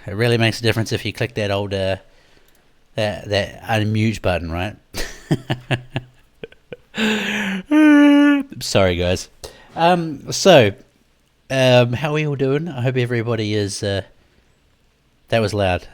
It really makes a difference if you click that old that unmute button, right? Sorry, guys. How are we all doing? I hope everybody is. That was loud.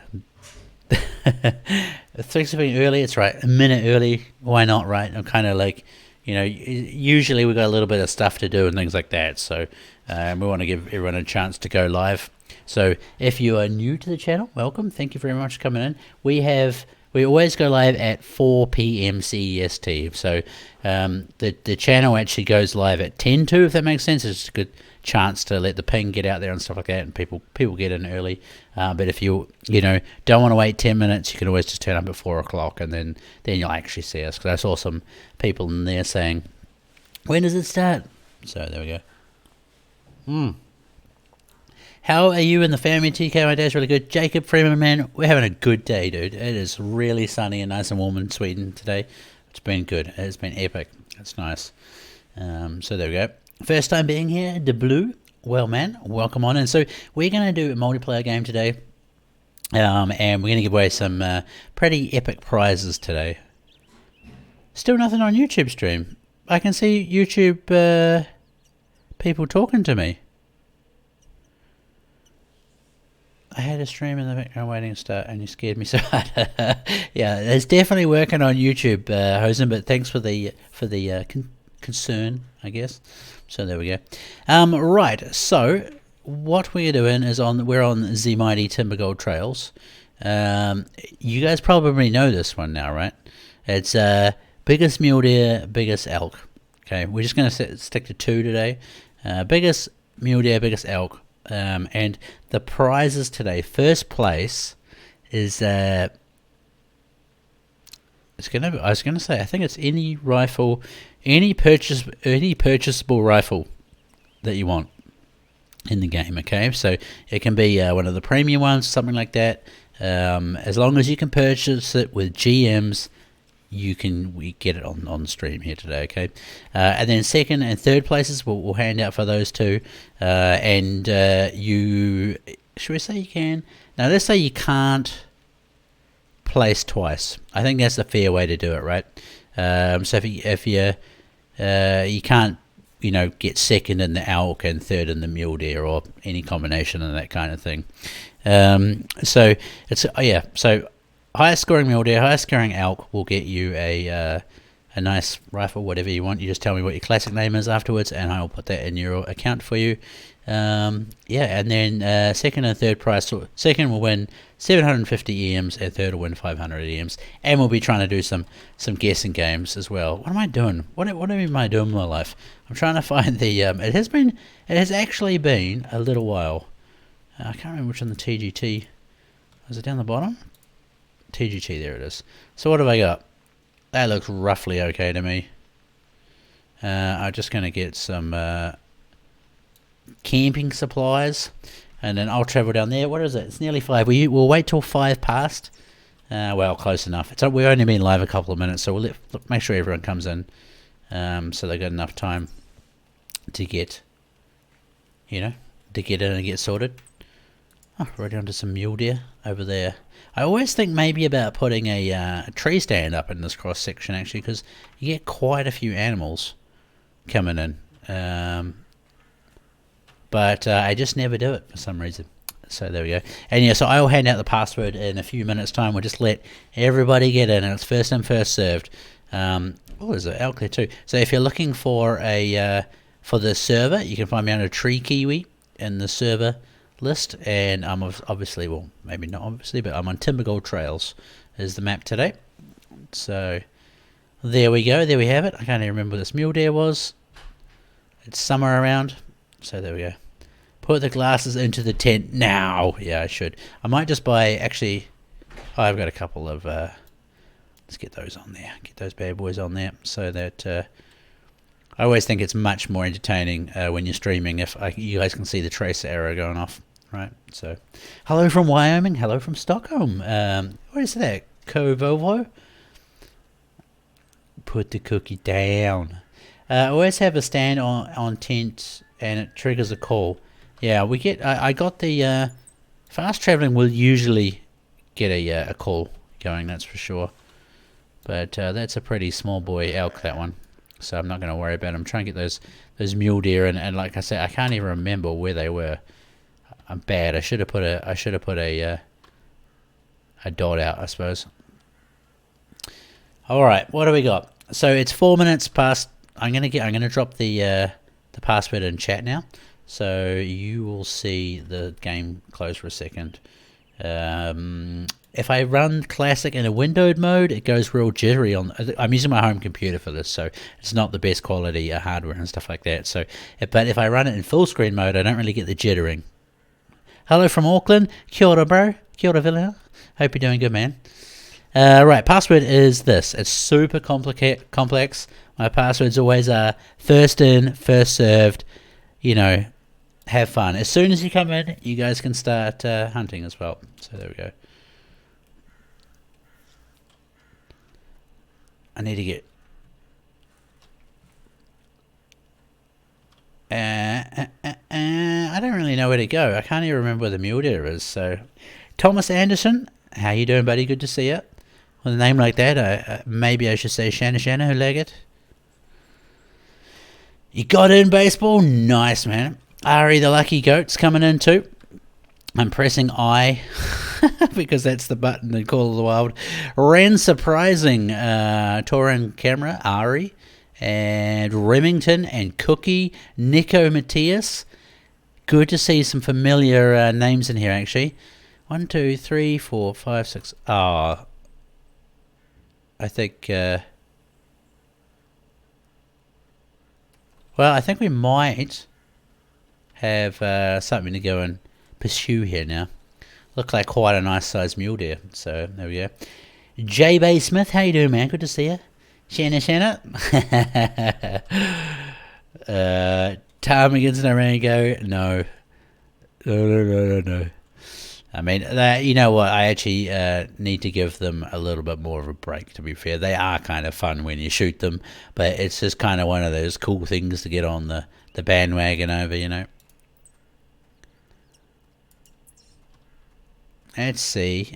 Thanks for being early. It's right, a minute early. Why not, right? I'm kind of like, usually we've got a little bit of stuff to do and things like that. So we want to give everyone a chance to go live. So if you are new to the channel, welcome. Thank you very much for coming in. We always go live at 4 p.m. CEST. So the channel actually goes live at 10 to, if that makes sense. It's a good chance to let the ping get out there and stuff like that, and people get in early. But if you don't want to wait 10 minutes, you can always just turn up at 4 o'clock, and then you'll actually see us. Because I saw some people in there saying, "When does it start?" So there we go. How are you and the family, TK? My day's really good. Jacob Freeman, man, we're having a good day, dude. It is really sunny and nice and warm in Sweden today. It's been good. It's been epic. It's nice. So there we go. First time being here, De Blue. Well, man, welcome on. And so we're going to do a multiplayer game today. And we're going to give away some pretty epic prizes today. Still nothing on YouTube stream. I can see YouTube people talking to me. I had a stream in the background waiting to start, and you scared me so hard. Yeah, it's definitely working on YouTube, Hosen. But thanks for the concern, I guess. So there we go. Right. So what we're doing is we're on the mighty Timber Gold Trails. You guys probably know this one now, right? It's biggest mule deer, biggest elk. Okay, we're just going to stick to 2 today. Biggest mule deer, biggest elk. And the prizes today, first place is I was gonna say, I think it's any rifle, any purchasable rifle that you want in the game. Okay, so it can be one of the premium ones, something like that. As long as you can purchase it with GMs, we get it on stream here today, okay? And then second and third places we'll hand out for those two. And should we say you can? Now let's say you can't place twice. I think that's a fair way to do it, right? So if you can't, get second in the elk and third in the mule deer, or any combination of that kind of thing. So it's so highest scoring mule deer, highest scoring elk will get you a nice rifle, whatever you want. You just tell me what your classic name is afterwards, and I'll put that in your account for you. And then second and third prize. So second will win 750 EMs, and third will win 500 EMs. And we'll be trying to do some guessing games as well. What am I doing? What am I doing with my life? I'm trying to find the. It has actually been a little while. I can't remember which on the TGT. Was it down the bottom? TGT, there it is. So what have I got? That looks roughly okay to me. I'm just going to get some camping supplies, and then I'll travel down there. What is it? It's nearly 5. We'll wait till 5 past. Well, close enough. We've only been live a couple of minutes, so we'll make sure everyone comes in, so they've got enough time to get, to get in and get sorted. Oh, right onto some mule deer over there. I always think maybe about putting a tree stand up in this cross section, actually, because you get quite a few animals coming in. But I just never do it for some reason. So there we go. And yeah, so I'll hand out the password in a few minutes' time. We'll just let everybody get in, and it's first in, first served. There's an elk there too. So if you're looking for for the server, you can find me under Tree Kiwi in the server list, and I'm obviously, well, maybe not obviously, but I'm on Timber Gold Trails is the map today. So there we go, there we have it. I can't even remember what this mule deer was. It's somewhere around, so there we go. Put the glasses into the tent now. Yeah, I should. I might just buy, actually, I've got a couple of let's get those on there, get those bad boys on there, so that I always think it's much more entertaining when you're streaming if you guys can see the tracer arrow going off. Right, so hello from Wyoming, hello from Stockholm. What is that? Kovovo? Put the cookie down. Always have a stand on tent, and it triggers a call. Yeah, we get. I got the Fast traveling will usually get a call going, that's for sure. But that's a pretty small boy elk, that one. So I'm not going to worry about him. I'm trying to get those mule deer, and like I said, I can't even remember where they were. I'm bad. I should have put a dot out, I suppose. All right, what do we got? So it's 4 minutes past. I'm gonna drop the password in chat now, so you will see the game close for a second. If I run classic in a windowed mode, it goes real jittery. I'm using my home computer for this, so it's not the best quality hardware and stuff like that. So, but if I run it in full screen mode, I don't really get the jittering. Hello from Auckland. Kia ora, bro. Kia ora, Villa. Hope you're doing good, man. Right, password is this. It's super complex. My passwords always are first in, first served. You know, have fun. As soon as you come in, you guys can start hunting as well. So there we go. I need to get... I don't really know where to go. I can't even remember where the mule deer is. So, Thomas Anderson, how you doing, buddy? Good to see you. With a name like that, maybe I should say Shanna who leg it. You got in baseball? Nice, man. Ari the Lucky Goat's coming in too. I'm pressing I because that's the button in Call of the Wild. Ren Surprising, Torin Camera, Ari, and Remington and Cookie, Nico Matthias. Good to see some familiar names in here, actually. 1, 2, 3, 4, 5, 6. Oh, I think. Well, I think we might have something to go and pursue here now. Look like quite a nice sized mule deer. So there we go. J. Bay Smith, how you doing, man? Good to see you. Shanna. Tom against Narango. No. I mean, you know what? I actually need to give them a little bit more of a break, to be fair. They are kind of fun when you shoot them, but it's just kind of one of those cool things to get on the bandwagon over, you know. Let's see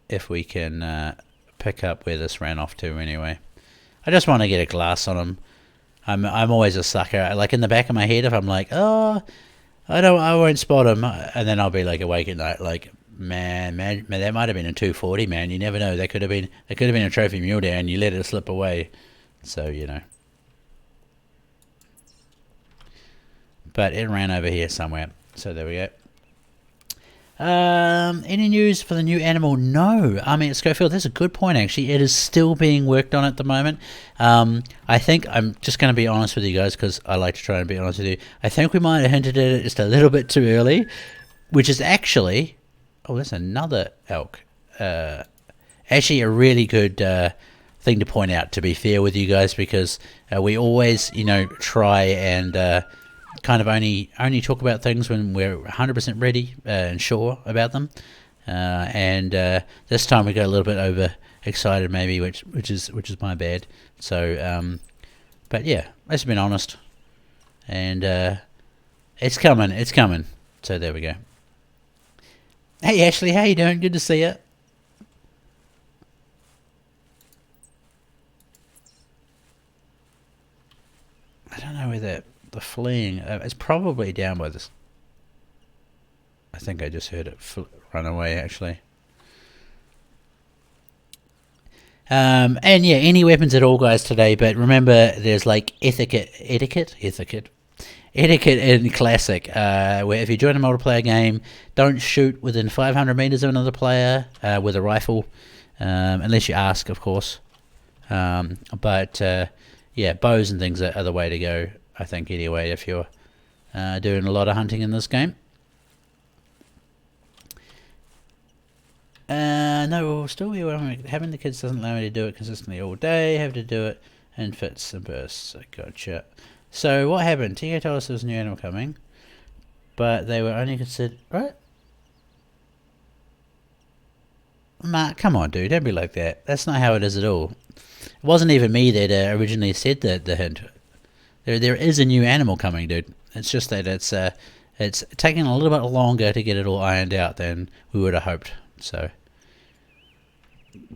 if we can pick up where this ran off to anyway. I just want to get a glass on them. I'm always a sucker. Like in the back of my head, if I'm like, oh, I won't spot him, and then I'll be like awake at night, like, man, that might have been a 240, man. You never know. That could have been a trophy mule deer, and you let it slip away. So you know. But it ran over here somewhere. So there we go. Any news for the new animal? No. I mean, Schofield, that's a good point, actually. It is still being worked on at the moment. I think I'm just going to be honest with you guys, because I like to try and be honest with you. I think we might have hinted at it just a little bit too early, which is actually... Oh, that's another elk. Actually, a really good thing to point out, to be fair with you guys, because we always, you know, try and... kind of only talk about things when we're 100% ready and sure about them, and this time we got a little bit over excited maybe, which is my bad. So but yeah, let's be honest, and it's coming. So there we go. Hey Ashley, how you doing? Good to see you. I don't know where the fleeing, it's probably down by this. I think I just heard it run away, actually. And yeah, any weapons at all, guys, today. But remember, there's like etiquette in Classic, where if you join a multiplayer game, don't shoot within 500 meters of another player with a rifle, unless you ask, of course. But yeah, bows and things are the way to go, I think, anyway, if you're doing a lot of hunting in this game. No, we'll still be having the kids doesn't allow me to do it consistently all day. Have to do it in fits and bursts. Gotcha. So what happened? TK told us there was a new animal coming, but they were only considered... Right? Mark, come on, dude. Don't be like that. That's not how it is at all. It wasn't even me that originally said the hint. There is a new animal coming, dude. It's just that it's taking a little bit longer to get it all ironed out than we would have hoped. So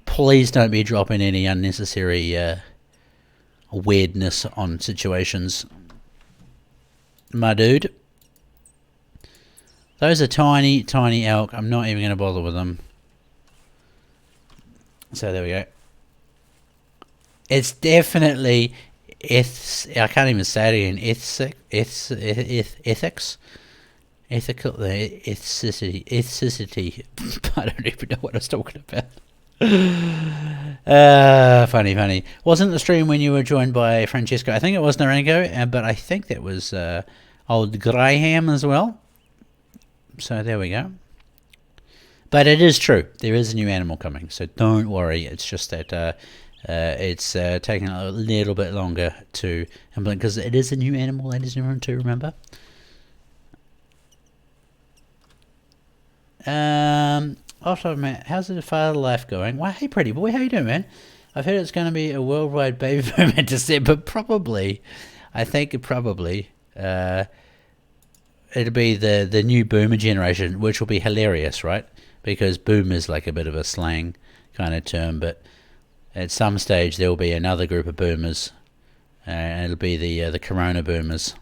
please don't be dropping any unnecessary weirdness on situations, my dude. Those are tiny, tiny elk. I'm not even going to bother with them. So there we go. It's definitely I can't even say it again. Ethics, ethical, ethicity. I don't even know what I was talking about. Funny. Wasn't the stream when you were joined by Francesco? I think it was Narengo, but I think that was old Graham as well. So there we go. But it is true. There is a new animal coming, so don't worry. It's just that it's taking a little bit longer to implement because it is a new animal, ladies and gentlemen, to remember. Also, man, how's the father life going? Well, hey, pretty boy, how you doing, man? I've heard it's going to be a worldwide baby boom in December. Probably, I think it'll be the new boomer generation, which will be hilarious, right? Because boom is like a bit of a slang kind of term, but at some stage there will be another group of boomers, and it'll be the corona boomers.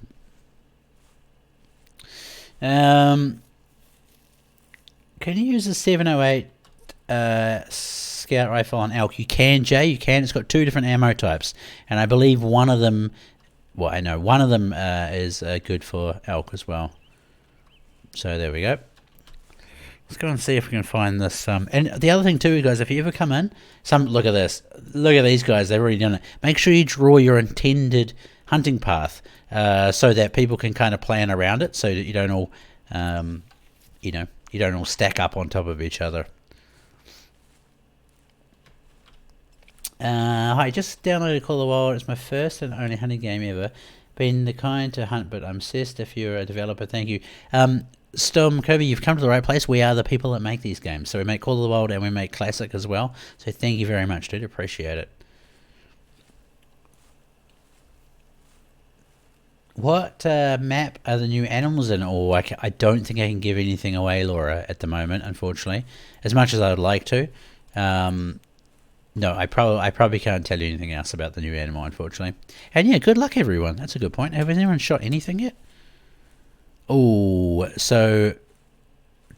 Can you use a 708 scout rifle on elk? You can, Jay. You can. It's got 2 different ammo types, and I believe one of them. Well, I know one of them is good for elk as well. So there we go. Let's go and see if we can find this. And the other thing too, guys, if you ever come in, look at this. Look at these guys. They've already done it. Make sure you draw your intended hunting path so that people can kind of plan around it, so that you don't all, you don't all stack up on top of each other. Hi, just downloaded Call of the Wild. It's my first and only hunting game ever. Been the kind to hunt, but I'm obsessed. If you're a developer, thank you. Storm Kobe, you've come to the right place. We are the people that make these games. So we make Call of the Wild and we make Classic as well. So thank you very much, dude. Appreciate it. What map are the new animals in? Oh, I don't think I can give anything away, Laura, at the moment, unfortunately. As much as I would like to. No, I probably can't tell you anything else about the new animal, unfortunately. And yeah, good luck, everyone. That's a good point. Have anyone shot anything yet? Oh, so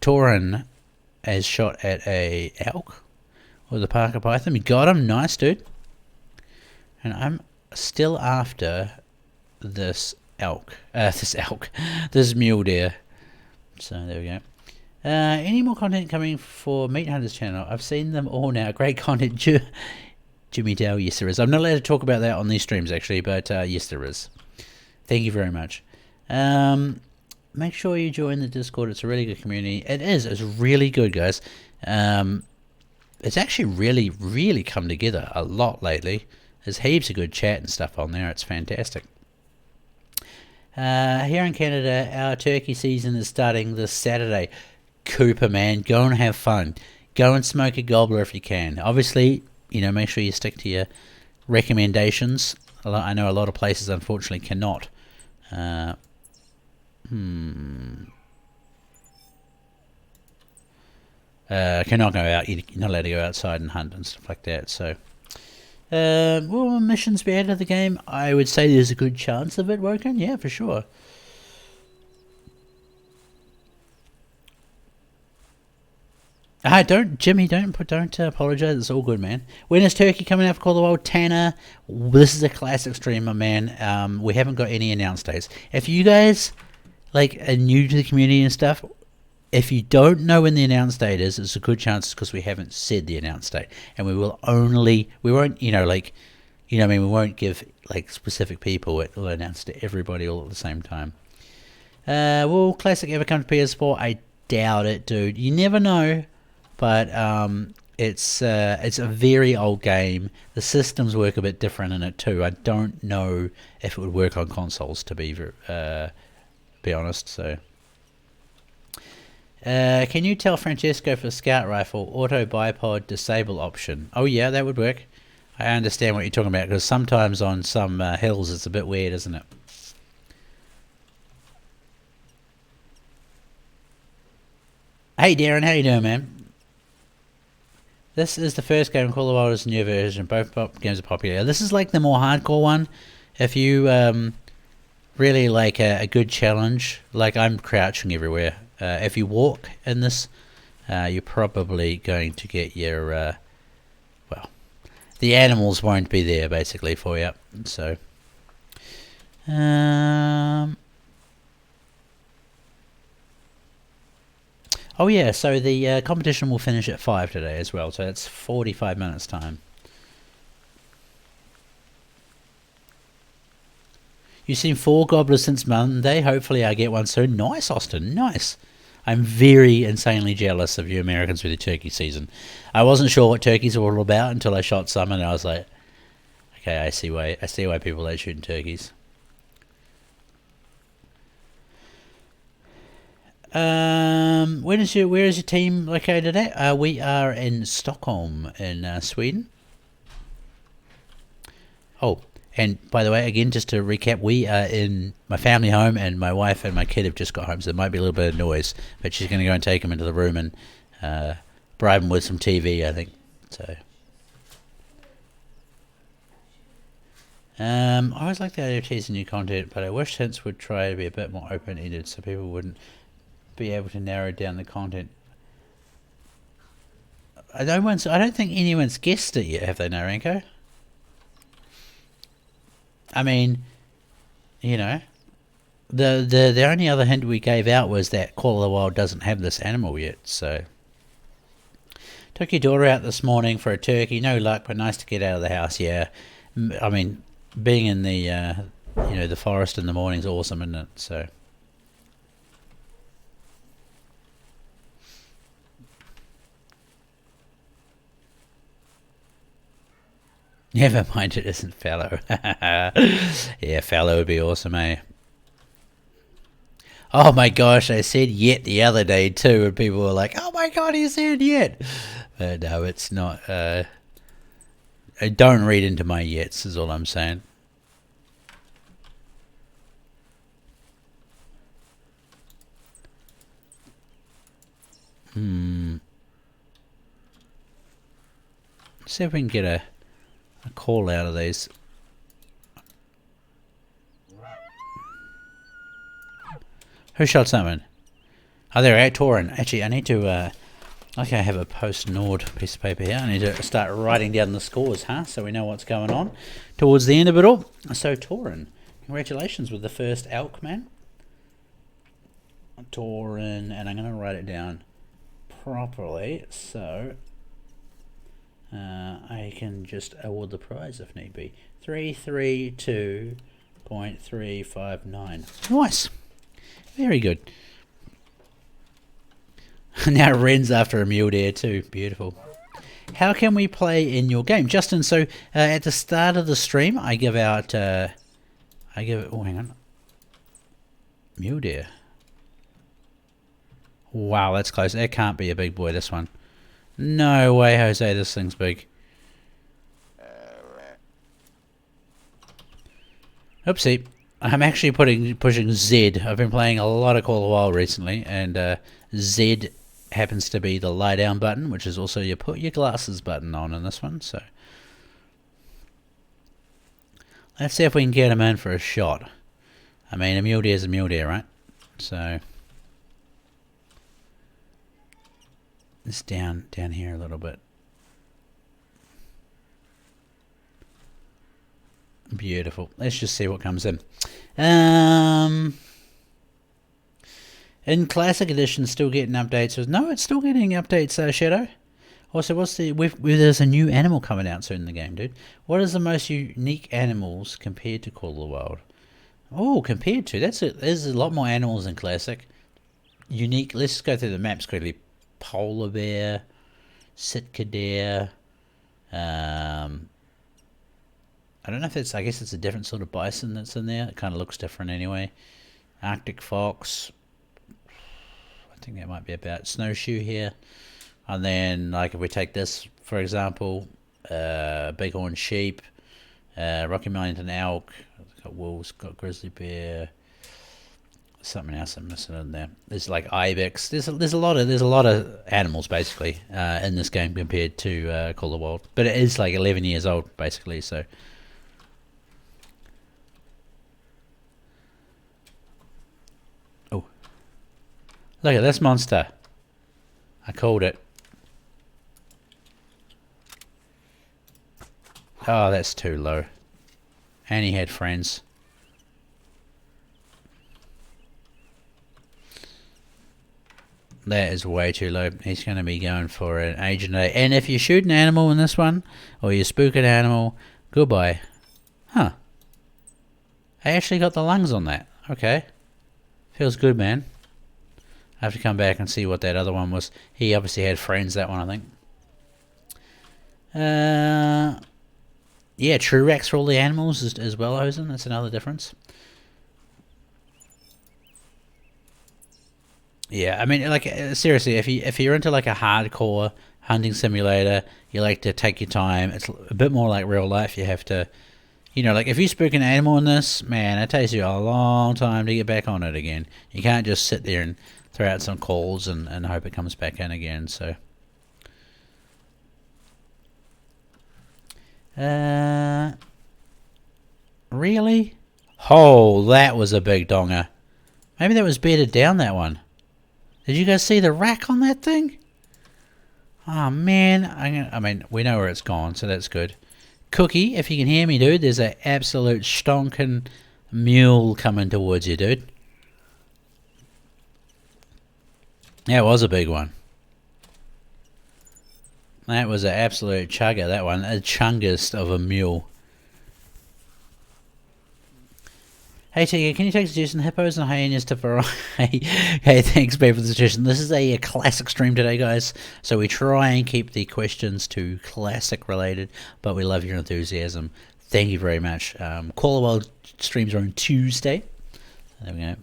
Torin has shot at a elk with a Parker Python. We got him. Nice, dude. And I'm still after this elk. This mule deer. So there we go. Any more content coming for Meat Hunters channel? I've seen them all now. Great content. Jimmy Dale, yes there is. I'm not allowed to talk about that on these streams actually, but yes there is. Thank you very much. Make sure you join the Discord. It's a really good community. It is. It's really good, guys. It's actually really, really come together a lot lately. There's heaps of good chat and stuff on there. It's fantastic. Here in Canada, our turkey season is starting this Saturday. Cooper, man, go and have fun. Go and smoke a gobbler if you can. Obviously, make sure you stick to your recommendations. I know a lot of places, unfortunately, cannot. Cannot go out. You're not allowed to go outside and hunt and stuff like that. So, will missions be added to the game? I would say there's a good chance of it working. Yeah, for sure. Jimmy, don't apologize. It's all good, man. When is Turkey coming out for Call of the Wild? Tanner, this is a classic stream, my man. We haven't got any announced dates. If you guys are new to the community and stuff, if you don't know when the announced date is, it's a good chance because we haven't said the announced date, and we won't give specific people. It will announce to everybody all at the same time. Will Classic ever come to PS4? I doubt it, dude. You never know. But it's a very old game. The systems work a bit different in it too. I don't know if it would work on consoles, to be honest. So, can you tell Francesco for Scout Rifle auto bipod disable option? Oh yeah, that would work. I understand what you're talking about because sometimes on some hills it's a bit weird, isn't it? Hey Darren, how you doing, man? This is the first game in Call of Duty's new version. Both games are popular. This is like the more hardcore one. If you really like a good challenge, like I'm crouching everywhere. If you walk in this, you're probably going to get your well, the animals won't be there basically for you. So, oh yeah, so the competition will finish at 5 today as well, so it's 45 minutes time. You've seen 4 gobblers since Monday. Hopefully I get one soon. Nice, Austin, nice. I'm very insanely jealous of you Americans with your turkey season. I wasn't sure what turkeys were all about until I shot some, and I was like, okay, I see why people like shooting turkeys. Where is your team located at? We are in Stockholm in Sweden. Oh, and by the way, again, just to recap, we are in my family home, and my wife and my kid have just got home, so there might be a little bit of noise, but she's going to go and take them into the room and bribe them with some TV, I think. So, I always like the idea of teasing new content, but I wish hints would try to be a bit more open-ended so people wouldn't be able to narrow down the content. I don't think anyone's guessed it yet, have they, no, Ranko? I mean, you know, the only other hint we gave out was that Call of the Wild doesn't have this animal yet, so. Took your daughter out this morning for a turkey. No luck, but nice to get out of the house, yeah. I mean, being in the, the forest in the morning is awesome, isn't it? So. Never mind, it isn't fallow. Yeah, fallow would be awesome, eh? Oh my gosh, I said yet the other day too, and people were like, oh my god, he said yet. But no, it's not. Don't read into my yets, is all I'm saying. See if we can get a call out of these. Who shot someone? Oh, there, at Torin. Actually, I need to, okay, I have a post-Nord piece of paper here. I need to start writing down the scores, huh? So we know what's going on towards the end of it all. So, Torin, congratulations with the first elk, man. Torin, and I'm going to write it down properly, so I can just award the prize if need be. 332.359. Nice. Very good. Now Ren's after a mule deer too. Beautiful. How can we play in your game, Justin? So at the start of the stream, I give out. Oh, hang on. Mule deer. Wow, that's close. It can't be a big boy. This one. No way, Jose. This thing's big. Oopsie. I'm actually pushing Z. I've been playing a lot of Call of Wild recently, and Z happens to be the lie down button, which is also your put your glasses button on in this one. So let's see if we can get him in for a shot. I mean, a mule deer is a mule deer, right? So it's down here a little bit. Beautiful. Let's just see what comes in. In Classic Edition, still getting updates. No, it's still getting updates, Shadow. Also, there's a new animal coming out soon in the game, dude. What is the most unique animals compared to Call of the Wild? Oh, compared to, there's a lot more animals in Classic. Unique, let's go through the maps quickly. Polar bear, Sitka deer, I don't know if it's, I guess it's a different sort of bison that's in there. It kind of looks different anyway. Arctic fox. I think that might be about snowshoe here. And then, like, if we take this, for example, bighorn sheep, Rocky Mountain elk, it's got wolves, got grizzly bear. something else I'm missing in there. There's like ibex. There's a lot of animals basically in this game compared to Call of the Wild. But it is like 11 years old basically. So oh, look at this monster! I called it. Oh, that's too low. And he had friends. That is way too low. He's going to be going for an agent A. And if you shoot an animal in this one, or you spook an animal, goodbye. Huh. I actually got the lungs on that. Okay. Feels good, man. I have to come back and see what that other one was. He obviously had friends, that one, I think. Yeah, true racks for all the animals as well, Hosen. That's another difference. Yeah, I mean, like seriously, if you're into like a hardcore hunting simulator, you like to take your time. It's a bit more like real life. You have to, like if you spook an animal in this, man, it takes you a long time to get back on it again. You can't just sit there and throw out some calls and hope it comes back in again. So, really? Oh, that was a big donger. Maybe that was bedded down, that one. Did you guys see the rack on that thing? Oh, man. I mean, we know where it's gone, so that's good. Cookie, if you can hear me, dude, there's an absolute stonking mule coming towards you, dude. That was a big one. That was an absolute chugger, that one. A chungest of a mule. Hey Tigger, can you take suggestion hippos and hyenas to variety? Hey, thanks babe for the suggestion. This is a classic stream today, guys. So we try and keep the questions to classic related, but we love your enthusiasm. Thank you very much. Call of the Wild streams are on Tuesday. There we go.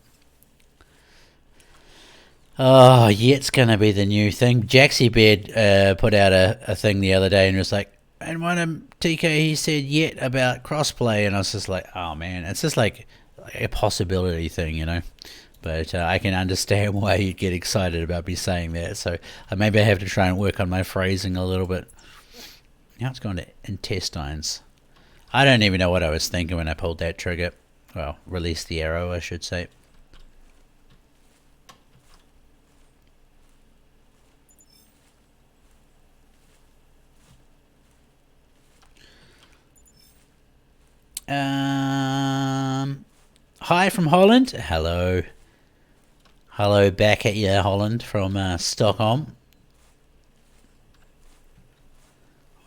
Oh, yeah, it's going to be the new thing. Jaxie Beard put out a thing the other day and was like, and one of TK, he said yet about crossplay, and I was just like, oh man, it's just like a possibility thing, but I can understand why you'd get excited about me saying that, so maybe I have to try and work on my phrasing a little bit. Now it's gone to intestines. I don't even know what I was thinking when I pulled that trigger. Well, release the arrow, I should say. Hi from Holland. Hello back at you, Holland, from Stockholm.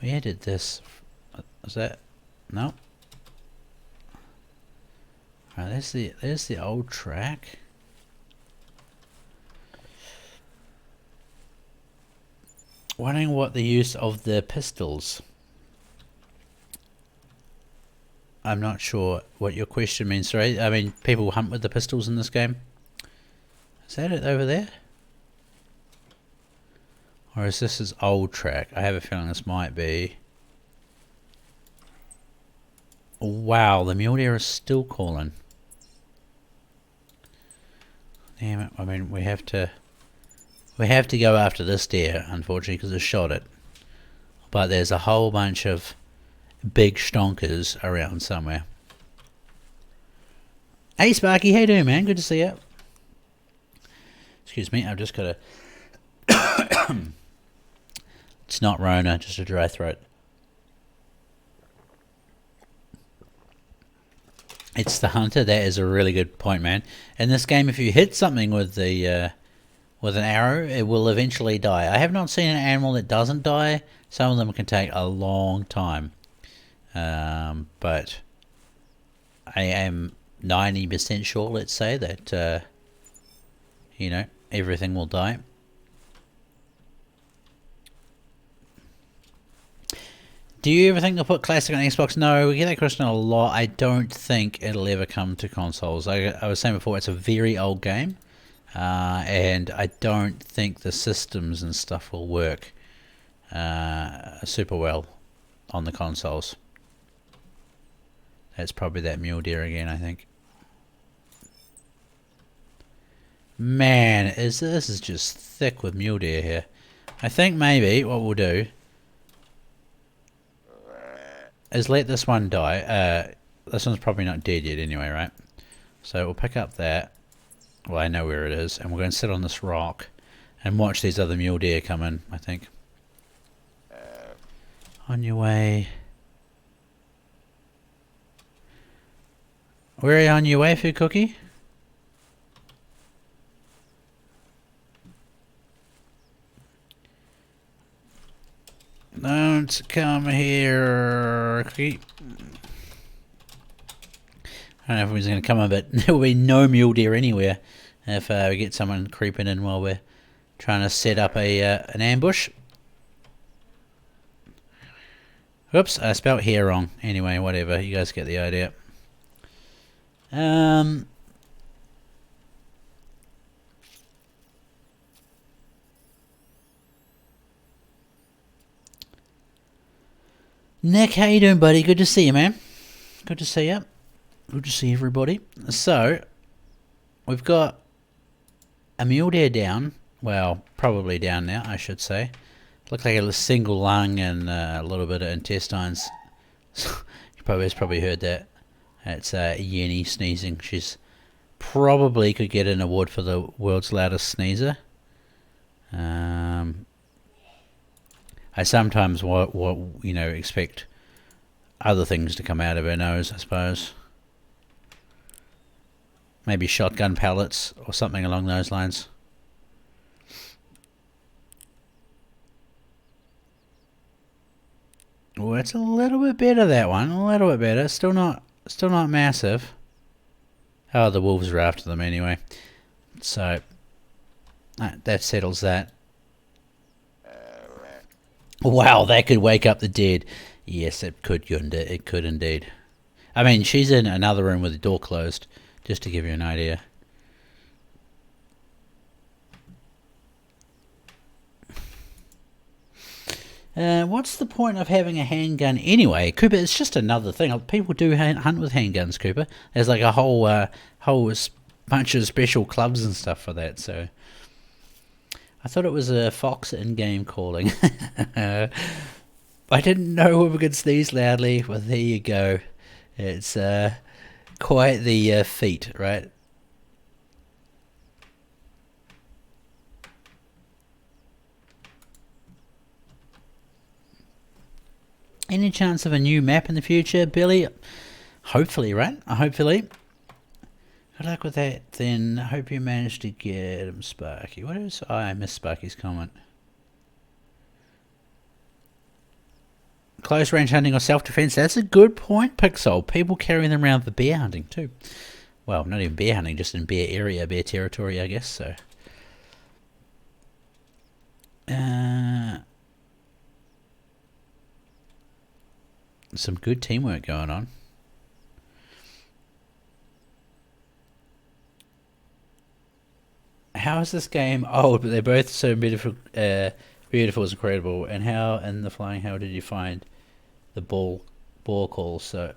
Where did this... Was that... No. Right, there's the old track. Wondering what the use of the pistols... I'm not sure what your question means, sorry. I mean, people hunt with the pistols in this game. Is that it over there? Or is this his old track? I have a feeling this might be. Wow, the mule deer is still calling. Damn it, I mean, we have to go after this deer, unfortunately, because it shot it. But there's a whole bunch of big stonkers around somewhere. Hey Sparky, how you doing, man? Good to see you. Excuse me, I've just got a it's not Rona, just a dry throat. It's the hunter. That is a really good point, man. In this game, if you hit something with the with an arrow, it will eventually die. I have not seen an animal that doesn't die. Some of them can take a long time. But I am 90% sure, let's say, that, everything will die. Do you ever think they'll put Classic on Xbox? No, we get that question a lot. I don't think it'll ever come to consoles. I was saying before, it's a very old game, and I don't think the systems and stuff will work super well on the consoles. That's probably that mule deer again, I think. Man, this is just thick with mule deer here. I think maybe what we'll do is let this one die. This one's probably not dead yet anyway, right? So we'll pick up that. Well, I know where it is. And we're going to sit on this rock and watch these other mule deer come in, I think. On your way. Where are you on your way, Food Cookie? Don't come here, Cookie. I don't know if he's going to come in, but there will be no mule deer anywhere if we get someone creeping in while we're trying to set up an ambush. Oops, I spelled here wrong. Anyway, whatever. You guys get the idea. Nick, how you doing, buddy? Good to see you, man. Good to see you. Good to see everybody. So, we've got a mule deer down. Well, probably down now, I should say. Looks like a single lung and a little bit of intestines. You probably heard that. That's Yenny sneezing. She's probably could get an award for the world's loudest sneezer. I sometimes expect other things to come out of her nose, I suppose. Maybe shotgun pellets or something along those lines. Oh, it's a little bit better, that one. A little bit better. Still not massive. Oh, the wolves are after them anyway. So that settles that. Wow, that could wake up the dead. Yes, it could. It could indeed. I mean, she's in another room with the door closed, just to give you an idea. What's the point of having a handgun anyway, Cooper? It's just another thing. People do hunt with handguns, Cooper. There's like a whole bunch of special clubs and stuff for that. So I thought it was a fox in-game calling. I didn't know we could sneeze loudly. Well, there you go. It's quite the feat, right? Any chance of a new map in the future, Billy? Hopefully, right? Hopefully. Good luck with that, then. Hope you managed to get him, Sparky. What is... Oh, I missed Sparky's comment. Close range hunting or self-defense. That's a good point, Pixel. People carrying them around for bear hunting, too. Well, not even bear hunting, just in bear area, bear territory, I guess, so... some good teamwork going on. How is this game old, but they're both so beautiful? Beautiful is incredible. And how in the flying hell did you find the ball call? So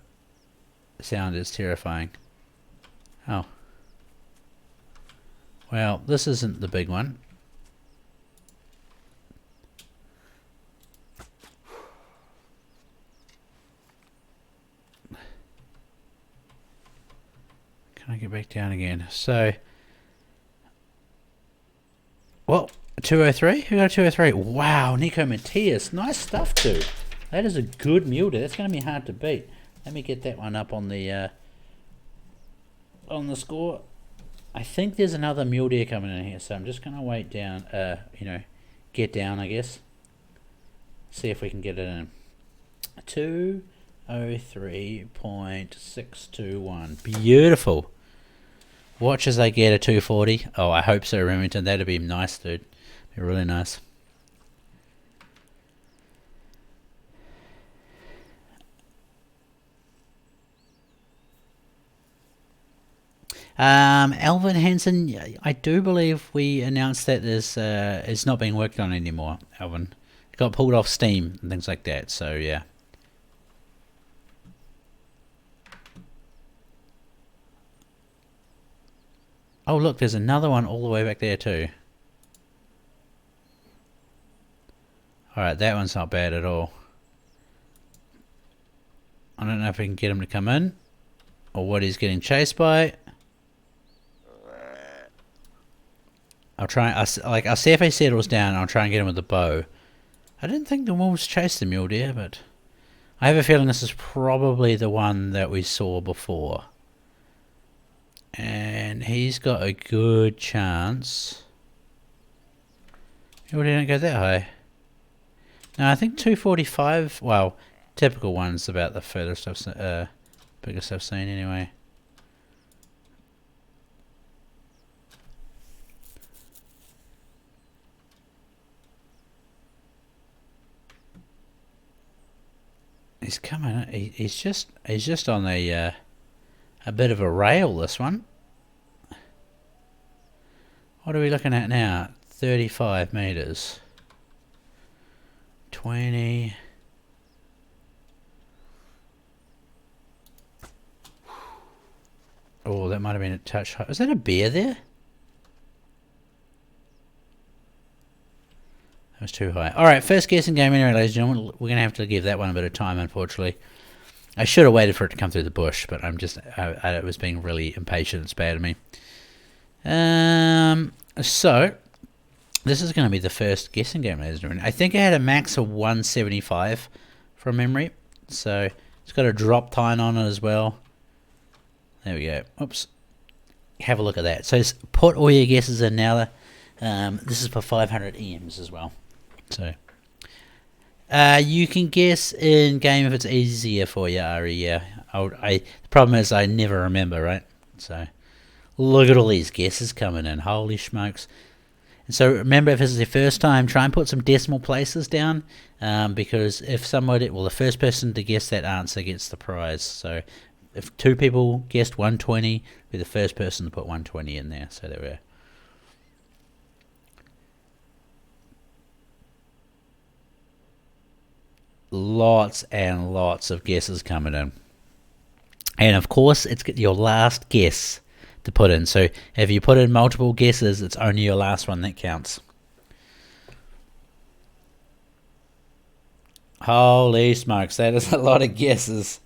sound is terrifying. Oh, well, this isn't the big one. Can I get back down again? So, well, 203? Who got 203? Wow, Nico Matias. Nice stuff, too. That is a good mule deer. That's going to be hard to beat. Let me get that one up on the score. I think there's another mule deer coming in here, so I'm just going to wait down, get down, I guess. See if we can get it in. 203.621. Beautiful. Watch as I get a 240. Oh, I hope so, Remington. That'd be nice, dude. Be really nice. Alvin Hansen, I do believe we announced that this it's not being worked on anymore, Alvin. It got pulled off Steam and things like that, so yeah. Oh, look, there's another one all the way back there too. Alright, that one's not bad at all. I don't know if we can get him to come in, or what he's getting chased by. I'll see if he settles down, and I'll try and get him with the bow. I didn't think the wolves chased the mule deer, but I have a feeling this is probably the one that we saw before. And he's got a good chance. Mule deer didn't go that high. No, I think 245. Well, typical one's about the further stuff, biggest I've seen anyway. He's coming. He's just on a bit of a rail. This one. What are we looking at now? 35 meters. 20. Oh, that might have been a touch high. Is that a bear there? That was too high. Alright, first guessing game anyway, ladies and gentlemen. We're going to have to give that one a bit of time, unfortunately. I should have waited for it to come through the bush, but I was being really impatient. It's bad of me. So, this is going to be the first guessing game, ladies and gentlemen. I think I had a max of 175 from memory. So, it's got a drop time on it as well. There we go. Oops. Have a look at that. So, put all your guesses in now. This is for 500 EMs as well. So, you can guess in game if it's easier for you, Ari. Yeah. The problem is I never remember, right? So, look at all these guesses coming in. Holy smokes. And so remember, if this is your first time, try and put some decimal places down, because if somebody, well, the first person to guess that answer gets the prize. So if 2 people guessed 120, be the first person to put 120 in there. So there we go. Lots and lots of guesses coming in. And of course, it's your last guess to put in. So if you put in multiple guesses, it's only your last one that counts. Holy smokes, that is a lot of guesses.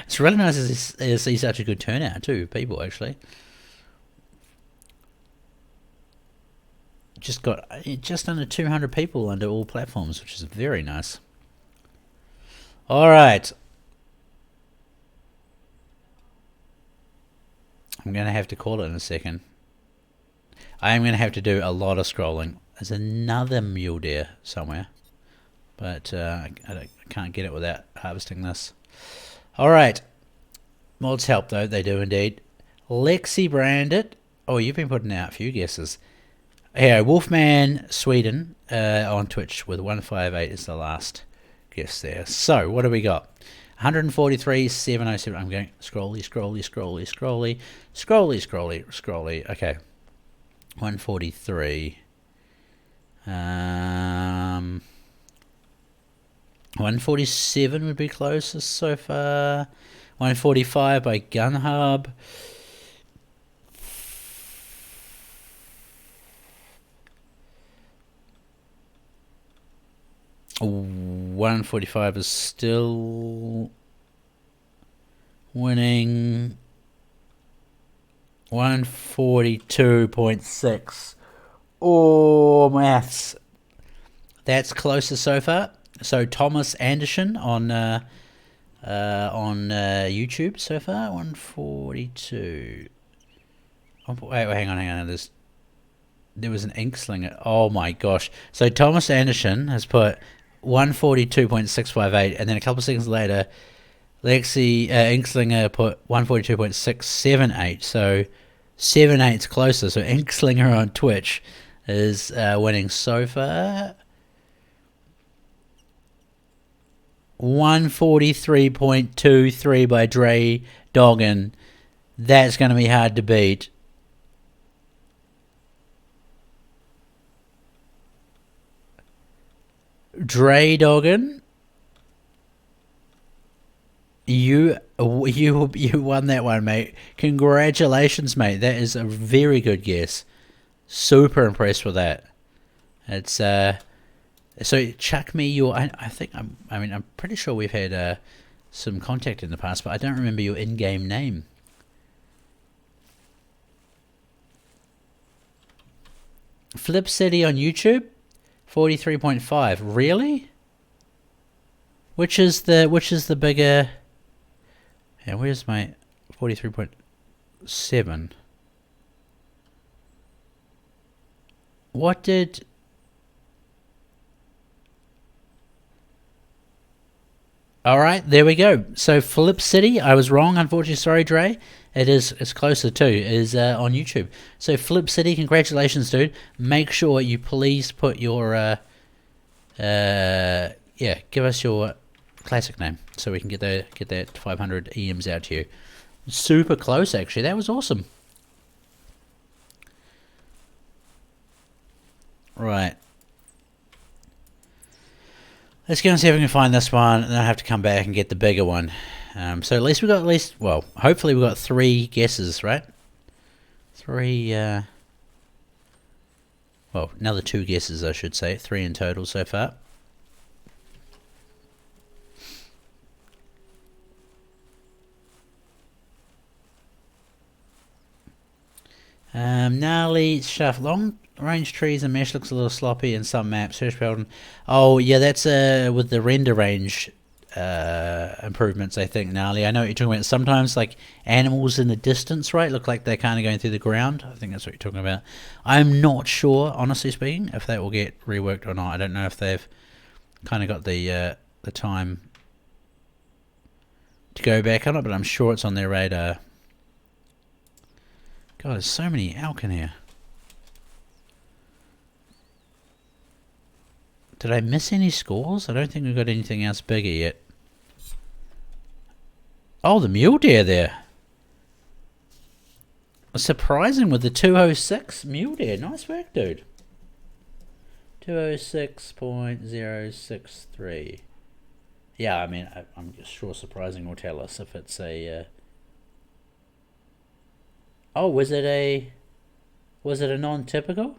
It's really nice to see such a good turnout too, people actually. Just got just under 200 people under all platforms, which is very nice. Alright. I'm going to have to call it in a second. I am going to have to do a lot of scrolling. There's another mule deer somewhere. But I can't get it without harvesting this. Alright. Mods help though, they do indeed. Lexi Branded. Oh, you've been putting out a few guesses. Here, Wolfman Sweden on Twitch with 158 is the last guess there. So, what do we got? 143, 707. I'm going scrolly. Okay. 143. 147 would be closest so far. 145 by Gun Hub. Ooh, 145 is still winning. 142.6. Oh, maths. That's closest so far. So Thomas Anderson on YouTube so far. 142. Oh, wait, hang on. There was an Inkslinger. Oh my gosh. So Thomas Anderson has put 142.658, and then a couple of seconds later, Lexi Inkslinger put 142.678. So 78's closer. So Inkslinger on Twitch is winning so far. 143.23 by Dre Doggin. That's going to be hard to beat. Dre Doggin, you Oh, you won that one, mate. Congratulations, mate. That is a very good guess. Super impressed with that. It's so chuck me your. I think I'm pretty sure we've had some contact in the past, but I don't remember your in-game name. Flip City on YouTube, 43.5. Really? Which is the bigger? And where's my 43.7? What did? All right, there we go. So Flip City, I was wrong, unfortunately. Sorry, Dre. It's closer too. It is on YouTube. So Flip City, congratulations, dude. Make sure you please put your give us your classic name so we can get that 500 EMs out to you. Super close, actually. That was awesome. Right. Let's go and see if we can find this one, and then I have to come back and get the bigger one. So at least we got well, hopefully we got 3 guesses, right? 3, well, another 2 guesses, I should say. 3 in total so far. Gnarly stuff. Long range trees and mesh looks a little sloppy in some maps. Search pattern. Oh yeah, that's with the render range improvements, I think. Gnarly, I know what you're talking about. Sometimes like animals in the distance, right, look like they're kind of going through the ground. I think that's what you're talking about. I'm not sure, honestly speaking, if that will get reworked or not. I don't know if they've kind of got the time to go back on it, but I'm sure it's on their radar. God, there's so many elk in here. Did I miss any scores? I don't think we've got anything else bigger yet. Oh, the mule deer there. Surprising with the 206 mule deer. Nice work, dude. 206.063. Yeah, I mean, I'm sure surprising will tell us if it's a... Oh, was it a non-typical?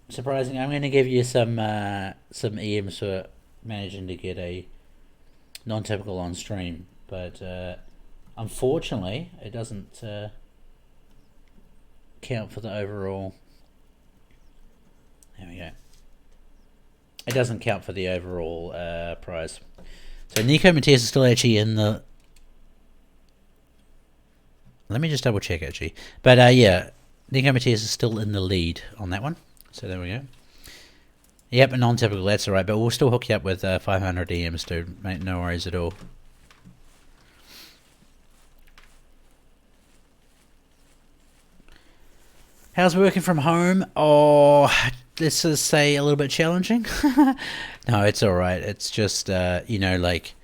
Surprising. I'm going to give you some EMs for managing to get a non-typical on stream, but unfortunately, it doesn't count for the overall. There we go. It doesn't count for the overall prize. So Nico Matias is still actually in the. Let me just double check actually. But yeah, Nico Matias is still in the lead on that one. So there we go. Yep, a non-typical, that's alright, but we'll still hook you up with 500 EMs, dude. Mate, no worries at all. How's working from home? Oh, let's just say a little bit challenging. No, it's alright. It's just, you know, like,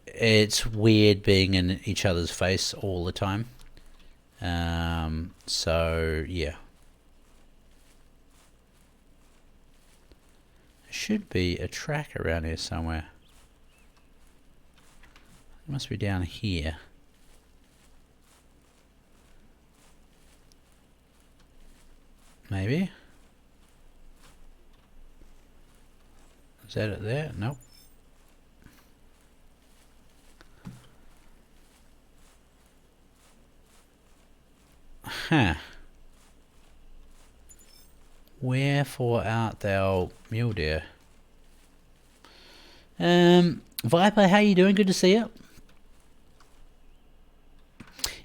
it's weird being in each other's face all the time. So, yeah. There should be a track around here somewhere. It must be down here. Maybe. Is that it there? Nope. Huh. Wherefore art thou, mule deer? Viper, how you doing? Good to see you.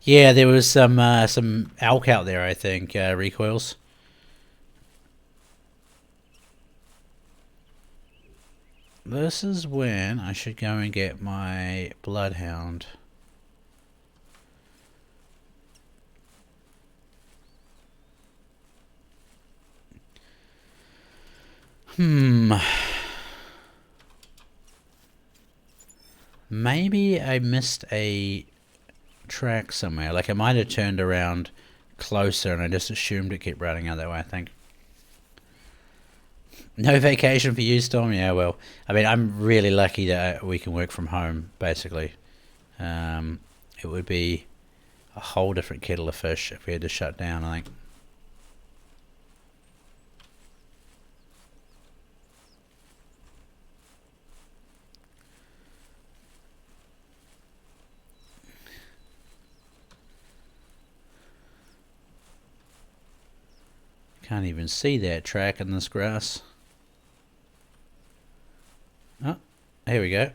Yeah, there was some elk out there, I think, recoils. This is when I should go and get my bloodhound. Maybe I missed a track somewhere. Like I might have turned around closer and I just assumed it kept running out that way, I think. No vacation for you, Storm? Yeah, well, I mean, I'm really lucky that we can work from home, basically. It would be a whole different kettle of fish if we had to shut down, I think. Can't even see that track in this grass. Oh, here we go.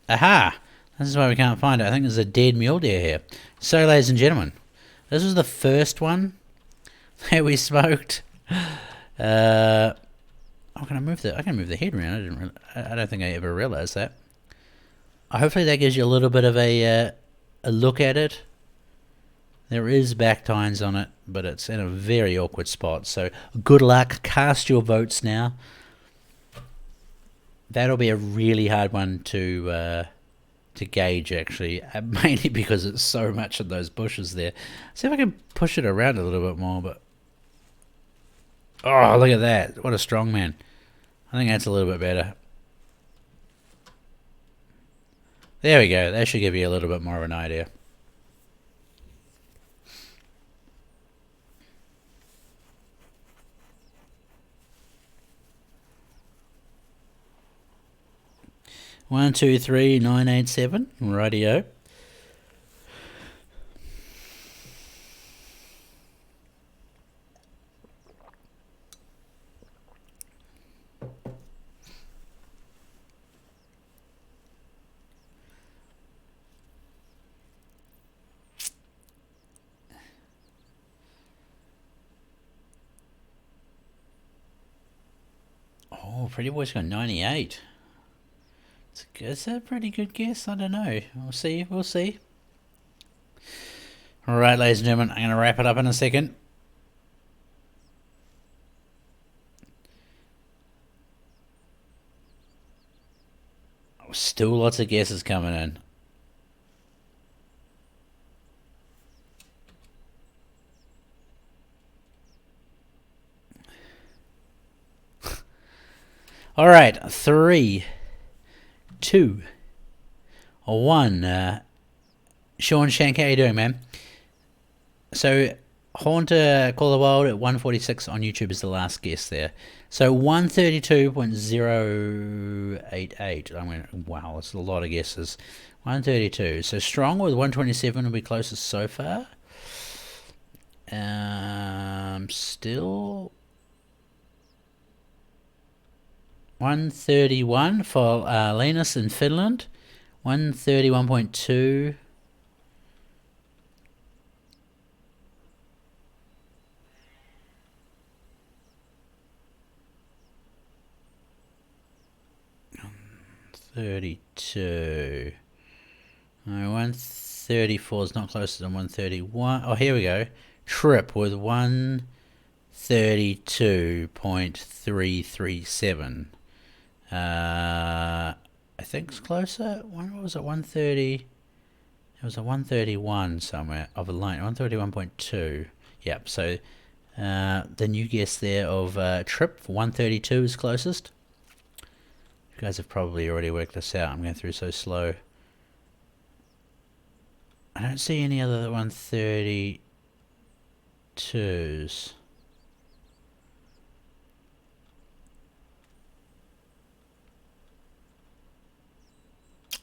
Aha! This is why we can't find it. I think there's a dead mule deer here. So, ladies and gentlemen, this was the first one that we smoked. Oh, can I move the? I can move the head around. I don't think I ever realised that. Hopefully, that gives you a little bit of a look at it. There is back tines on it, but it's in a very awkward spot. So, good luck. Cast your votes now. That'll be a really hard one to gauge, actually, mainly because it's so much in those bushes there. See if I can push it around a little bit more, but oh, look at that. What a strong man. I think that's a little bit better. There we go. That should give you a little bit more of an idea. One, two, three, 987. Rightio. Oh, Pretty Boy's got 98. It's a pretty good guess. I don't know. We'll see. We'll see. All right, ladies and gentlemen, I'm going to wrap it up in a second. Still lots of guesses coming in. All right, 3, 2, 1. Sean Shank, how you doing, man? So, Haunter Call the Wild at 146 on YouTube is the last guess there. So 132.088. I mean, wow, that's a lot of guesses. 132. So Strong with 127 will be closest so far. Still 131 for Linus in Finland. 131.2. $32. 134 is not closer than 131. Oh, here we go. Trip with 132.337. I think it's closer. What was it? 130. It was a 131 somewhere of a line. 131.2. Yep. So the new guess there of Trip for 132 is closest. You guys have probably already worked this out. I'm going through so slow. I don't see any other 132s.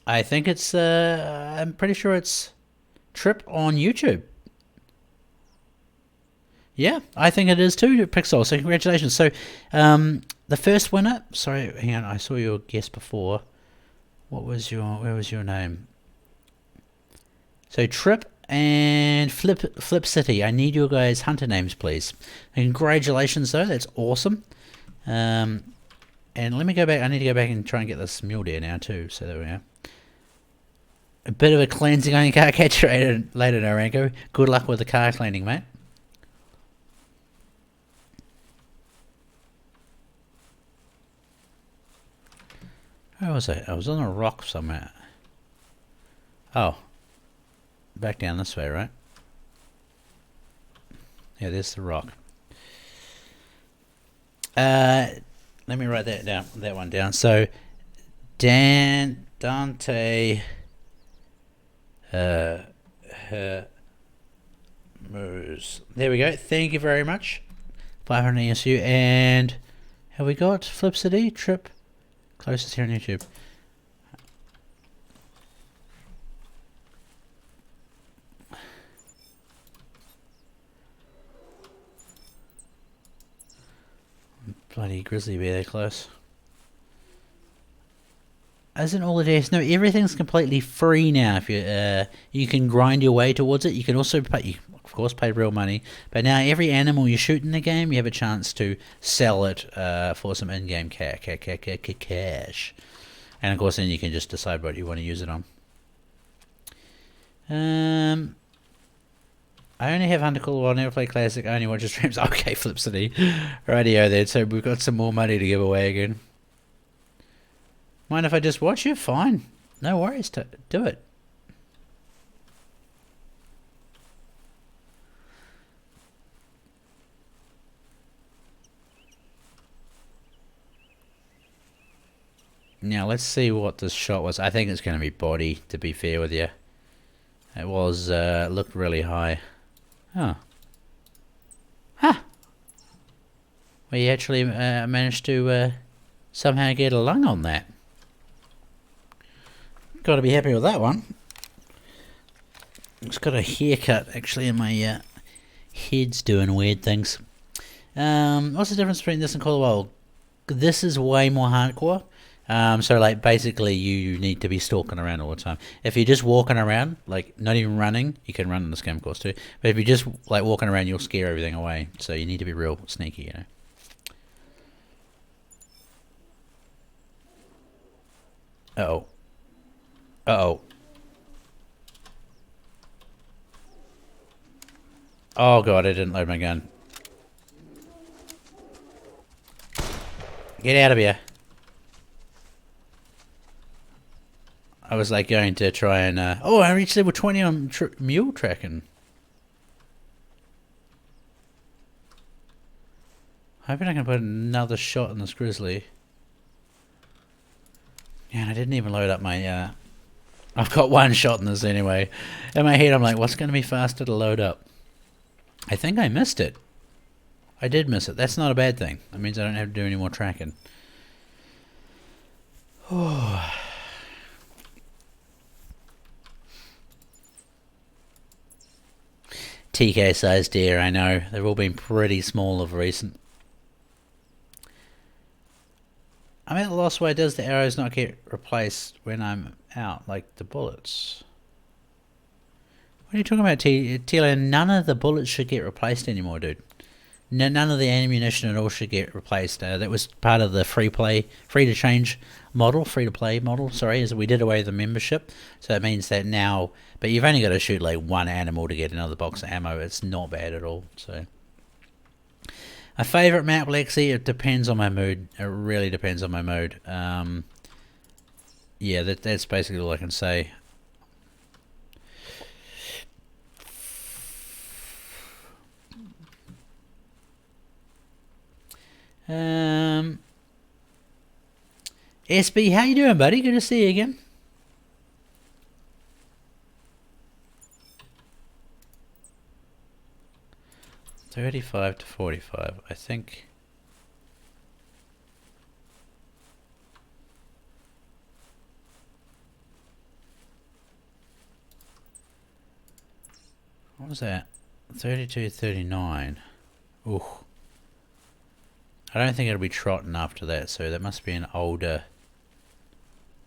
I think it's, I'm pretty sure it's Trip on YouTube. Yeah, I think it is too, Pixel. So congratulations. So, the first winner. Sorry, hang on. I saw your guess before. Where was your name? So Trip and Flip City. I need your guys' hunter names, please. And congratulations, though. That's awesome. And let me go back. I need to go back and try and get this mule deer now too. So there we go. A bit of a cleansing on your car. Catch you later, Naranko. Good luck with the car cleaning, mate. Where was I? I was on a rock somewhere. Oh. Back down this way, right? Yeah, there's the rock. Let me write that down. That one down. So Dante Hermoso. There we go. Thank you very much. 500 ESU. And have we got Flip City trip closest here on YouTube? Bloody Grizzly be there close. Isn't all the days? No, everything's completely free now. If you can grind your way towards it. You can also pay, you, of course, pay real money. But now every animal you shoot in the game, you have a chance to sell it for some in-game cash. And of course, then you can just decide what you want to use it on. I only have Undercool. I'll never play Classic. I only watch his streams. Okay, Flip City. Radio then. So we've got some more money to give away again. Mind if I just watch you? Fine. No worries. Do it. Now, let's see what this shot was. I think it's going to be body, to be fair with you. It was, looked really high. Oh. Huh. We actually managed to somehow get a lung on that. Got to be happy with that one. It's got a haircut actually, and my head's doing weird things. What's the difference between this and Call of Wild? This is way more hardcore. So like basically you need to be stalking around all the time. If you're just walking around, like not even running, you can run in this game of course too. But if you're just like walking around, you'll scare everything away. So you need to be real sneaky, you know. Uh-oh. Uh-oh. Oh god, I didn't load my gun. Get out of here. I was like going to try and... oh, I reached level 20 on mule tracking. Hoping I can put another shot in this Grizzly. Yeah, and I didn't even load up my... I've got one shot in this anyway. In my head I'm like, what's going to be faster to load up? I think I missed it. I did miss it. That's not a bad thing. That means I don't have to do any more tracking. Oh... TK sized deer, I know. They've all been pretty small of recent. I'm at a loss why does the arrows not get replaced when I'm out, like the bullets? What are you talking about, Tilo? None of the bullets should get replaced anymore, dude. None of the ammunition at all should get replaced. That was part of the free to play model, sorry, is we did away with the membership. So it means that now, but you've only got to shoot like one animal to get another box of ammo. It's not bad at all. So a favourite map, Lexi, it depends on my mood. It really depends on my mood. Yeah, that's basically all I can say. SB, how you doing, buddy? Good to see you again. $35 to $45, I think. What was that? 32.39. Ooh. I don't think it'll be trotting after that, so that must be an older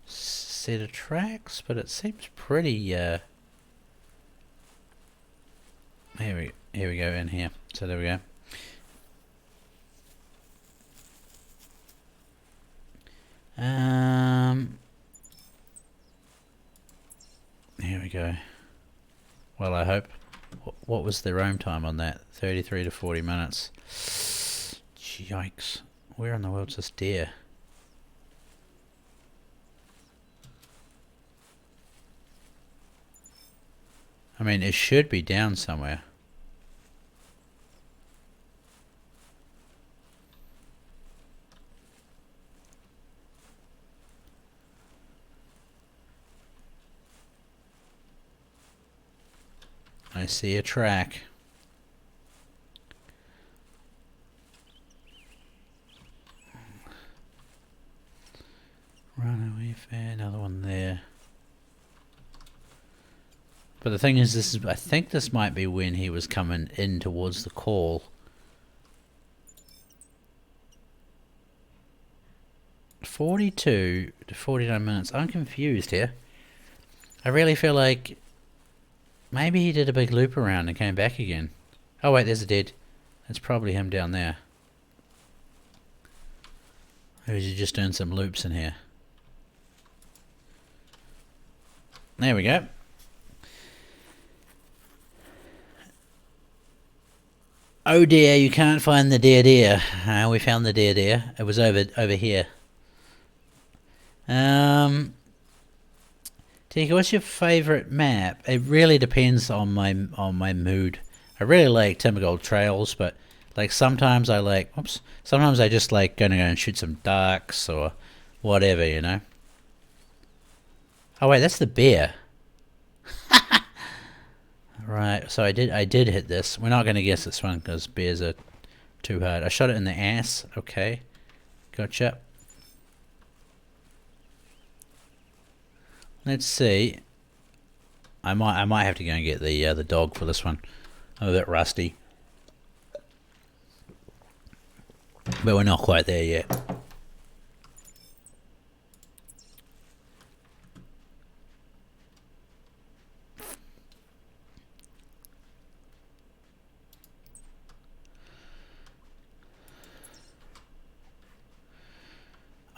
set of tracks, but it seems pretty, here we go in here. So there we go. Here we go. Well, I hope. What was the roam time on that? 33 to 40 minutes. Yikes. Where in the world's this deer? I mean, it should be down somewhere. I see a track. Runaway fair, another one there. But the thing is, I think this might be when he was coming in towards the call. 42 to 49 minutes. I'm confused here. I really feel like maybe he did a big loop around and came back again. Oh wait, there's a dead. That's probably him down there. Or is he just doing some loops in here? There we go. Oh dear, you can't find the deer deer. We found the deer deer. It was over here. Tika, what's your favourite map? It really depends on my mood. I really like Timbergold Trails, but like sometimes I like, sometimes I just like going to go and shoot some ducks or whatever, you know. Oh wait, that's the bear. Right, so I did hit this. We're not going to guess this one because bears are too hard. I shot it in the ass. Okay, gotcha. Let's see. I might have to go and get the dog for this one. I'm a bit rusty, but we're not quite there yet.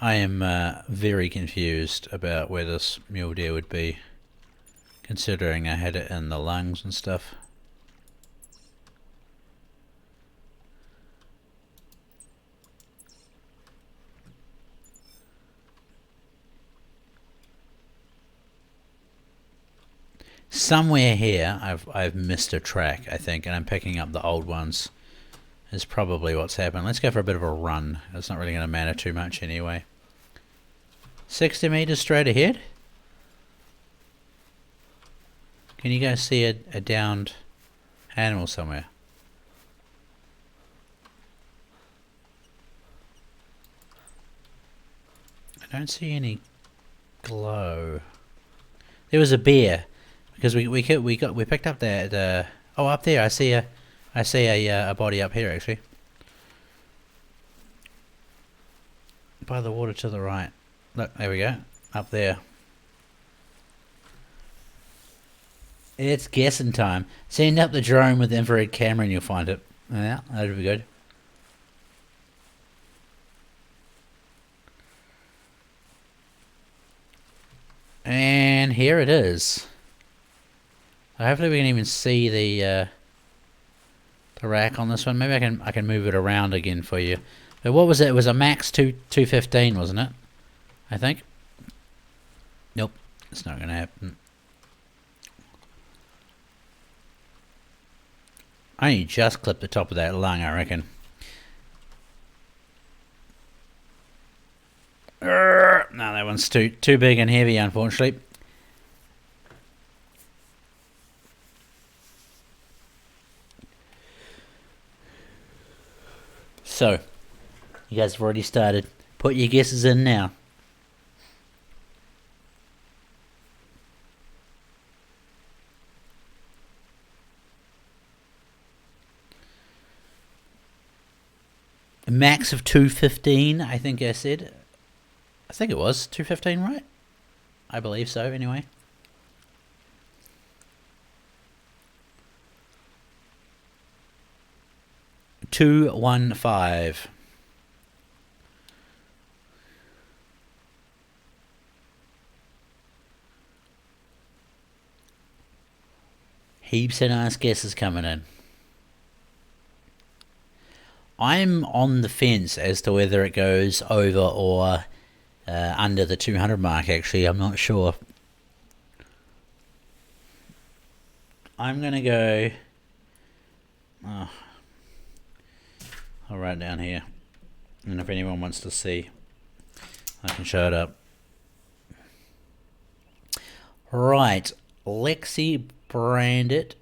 I am very confused about where this mule deer would be, considering I had it in the lungs and stuff. Somewhere here I've missed a track, I think, and I'm picking up the old ones. Is probably what's happened. Let's go for a bit of a run. It's not really going to matter too much anyway. 60 meters straight ahead. Can you guys see a downed animal somewhere? I don't see any glow. There was a bear because we picked up that. Oh, up there I see a body up here actually. By the water to the right. Look, there we go. Up there. It's guessing time. Send up the drone with the infrared camera and you'll find it. Yeah, that'd be good. And here it is. Hopefully we can even see the rack on this one. Maybe I can move it around again for you. But what was it? It was a max 215, wasn't it? I think. Nope, it's not going to happen. I only just clipped the top of that lung, I reckon. No, that one's too big and heavy, unfortunately. So, you guys have already started. Put your guesses in now. A max of 215, I think I said. I think it was 215, right? I believe so, anyway. $215. Heaps of nice guesses coming in. I'm on the fence as to whether it goes over or under the 200 mark, actually. I'm not sure. I'm going to go... Oh, I'll write it down here. And if anyone wants to see, I can show it up. Right. Lexi Brandit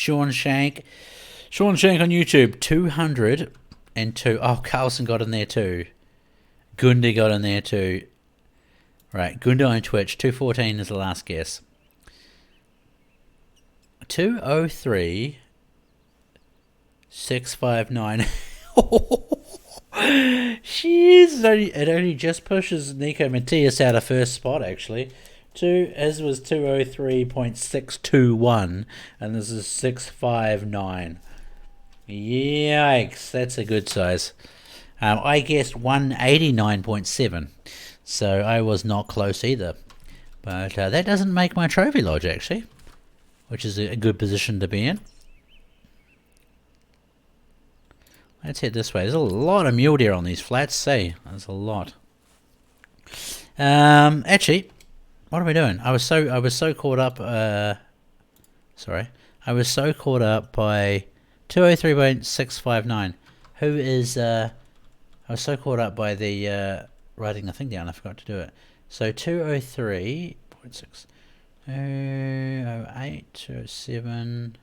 Sean Shank on YouTube, 202. Oh, Carlson got in there too. Gunda got in there too. Right, Gunda on Twitch, 214 is the last guess. 203 659. Jeez, it only just pushes Nico Matias out of first spot, actually. His was 203.621, and this is 659. Yikes, that's a good size. I guessed 189.7, so I was not close either. But that doesn't make my trophy lodge, actually, which is a good position to be in. Let's head this way. There's a lot of mule deer on these flats, say. There's a lot. Actually, what are we doing? I was so caught up. Sorry, I was so caught up by 203.659. Who is? I was so caught up by the writing the thing down. I forgot to do it. So 203.6. 208, 207.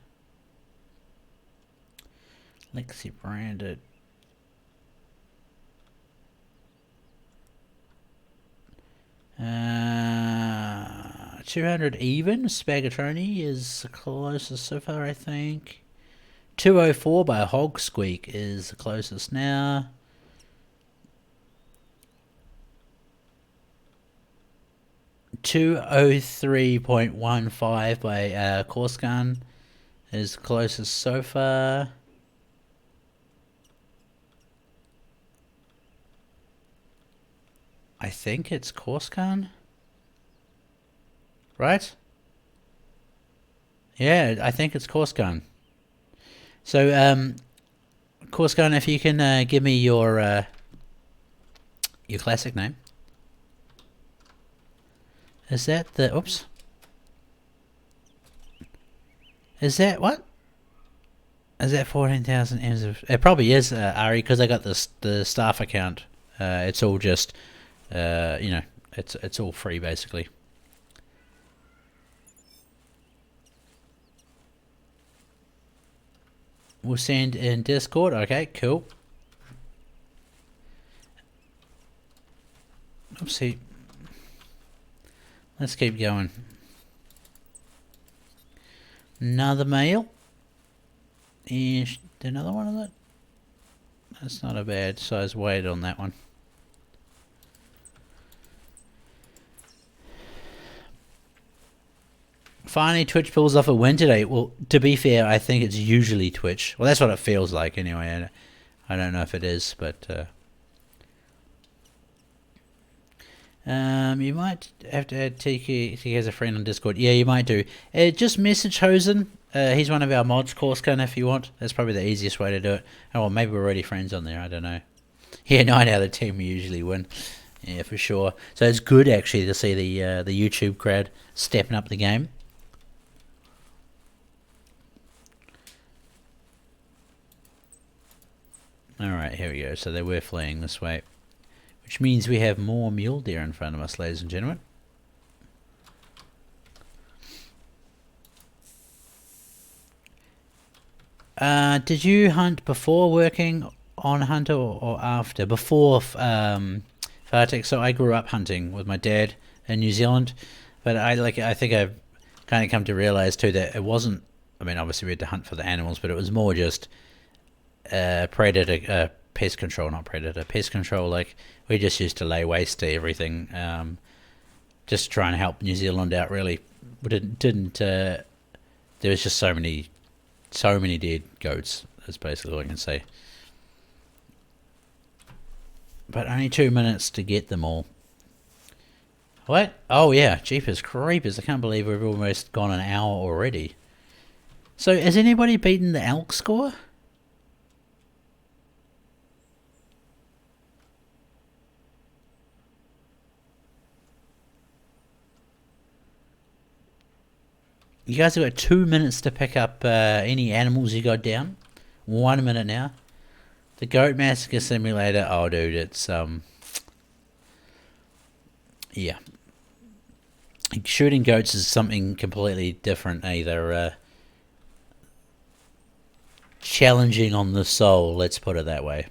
Lexi branded. 200 even. Spagatroni is the closest so far, I think. 204 by Hog Squeak is the closest now. $203.15 by Course Gun is closest so far. I think it's Course Gun, right? Yeah, I think it's Course Gun. So, Course Gun, if you can give me your classic name. Is that the... Oops. Is that what? Is that 14,000 M's of... It probably is, Ari, because I got the staff account. It's all just... you know, it's all free basically. We'll send in Discord. Okay, cool. Oopsie. Let's keep going. Another mail. Is another one of that? That's not a bad size weight on that one. Finally, Twitch pulls off a win today. Well, to be fair, I think it's usually Twitch. Well, that's what it feels like anyway. I don't know if it is, but... you might have to add TK as a friend on Discord. Yeah, you might do. Just message Hosen. He's one of our mods, Course Gun, if you want. That's probably the easiest way to do it. Oh, well, maybe we're already friends on there. I don't know. Yeah, 9 out of 10 we usually win. Yeah, for sure. So it's good, actually, to see the YouTube crowd stepping up the game. Alright, here we go. So they were fleeing this way. Which means we have more mule deer in front of us, ladies and gentlemen. Did you hunt before working on Hunter or after? Before Fartek. So I grew up hunting with my dad in New Zealand. But I think I've kind of come to realize too that it wasn't... I mean, obviously we had to hunt for the animals, but it was more just... predator, pest control, not predator, pest control. Like, we just used to lay waste to everything, just trying to help New Zealand out, really. But it didn't, there was just so many dead goats, is basically all I can say. But only 2 minutes to get them all. What? Oh yeah, jeepers creepers, I can't believe we've almost gone an hour already. So, has anybody beaten the elk score? You guys have got 2 minutes to pick up any animals you got down. 1 minute now. The Goat Massacre Simulator. Oh, dude, it's yeah. Shooting goats is something completely different. Either challenging on the soul, let's put it that way.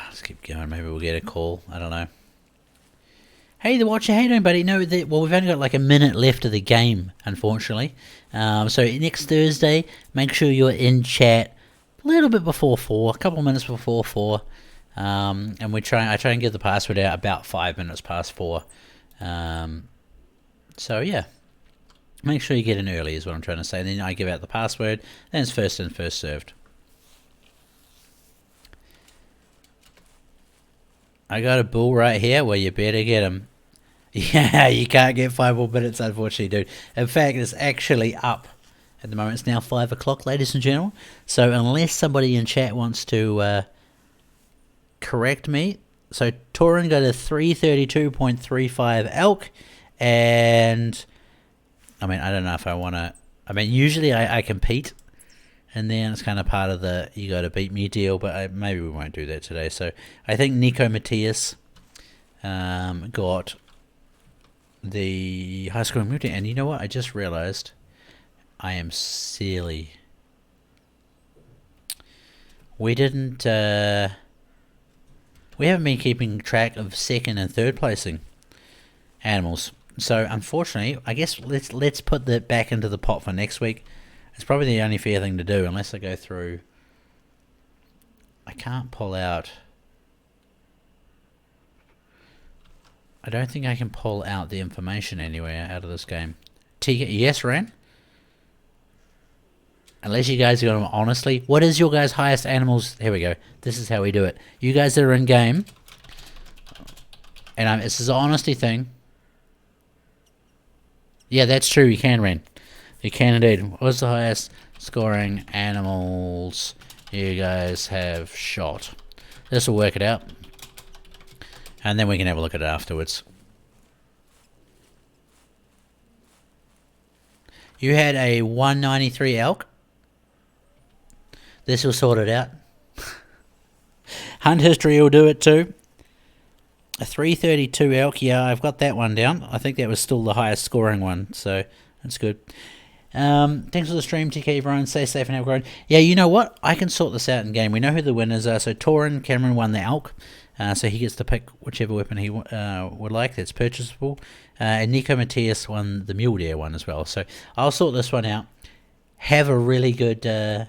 Let's keep going. Maybe we'll get a call. I don't know. Hey, the Watcher. How you doing, buddy? No, well, we've only got like a minute left of the game, unfortunately. So next Thursday, make sure you're in chat a little bit before 4, a couple of minutes before 4. And I try and get the password out about 5 minutes past 4. So yeah, make sure you get in early is what I'm trying to say. And then I give out the password. Then it's first in, first served. I got a bull right here. Well, you better get him. Yeah, you can't get 5 more minutes, unfortunately, dude. In fact, it's actually up at the moment. It's now 5 o'clock, ladies and gentlemen. So unless somebody in chat wants to correct me. So Torin got a 332.35 elk. And, I mean, I don't know if I want to... I mean, usually I compete. And then it's kind of part of the you got to beat me deal, but maybe we won't do that today. So I think Nico Matthias got the high scoring multi. And you know what? I just realized I am silly. We didn't. We haven't been keeping track of second and third placing animals. So unfortunately, I guess let's put that back into the pot for next week. It's probably the only fair thing to do, unless I go through... I can't pull out... I don't think I can pull out the information anywhere out of this game. Yes, Ran? Unless you guys are going to... Honestly, what is your guys' highest animals? Here we go. This is how we do it. You guys that are in game... And this is an honesty thing. Yeah, that's true. You can, Ran. You can indeed. What's the highest scoring animals you guys have shot? This will work it out. And then we can have a look at it afterwards. You had a 193 elk. This will sort it out. Hunt history will do it too. A 332 elk. Yeah, I've got that one down. I think that was still the highest scoring one. So that's good. Thanks for the stream, TK. Everyone, stay safe and have a great. Yeah, you know what? I can sort this out in game. We know who the winners are. So Torin Cameron won the elk, so he gets to pick whichever weapon he would like. That's purchasable. And Nico Matthias won the mule deer one as well. So I'll sort this one out. Have a really good, rest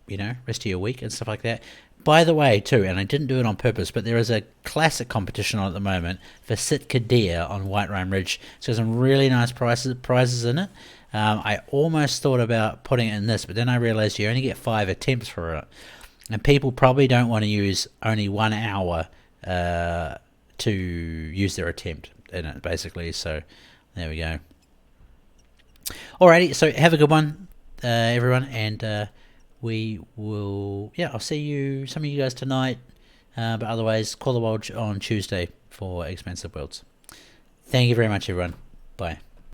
of your week and stuff like that. By the way, too, and I didn't do it on purpose, but there is a classic competition on at the moment for Sitka deer on White Rime Ridge. So there's some really nice prizes in it. I almost thought about putting it in this, but then I realized you only get 5 attempts for it. And people probably don't want to use only 1 hour to use their attempt in it, basically. So there we go. Alrighty, so have a good one, everyone, and we will, I'll see some of you guys tonight, but otherwise, call the world on Tuesday for Expensive Worlds. Thank you very much, everyone. Bye.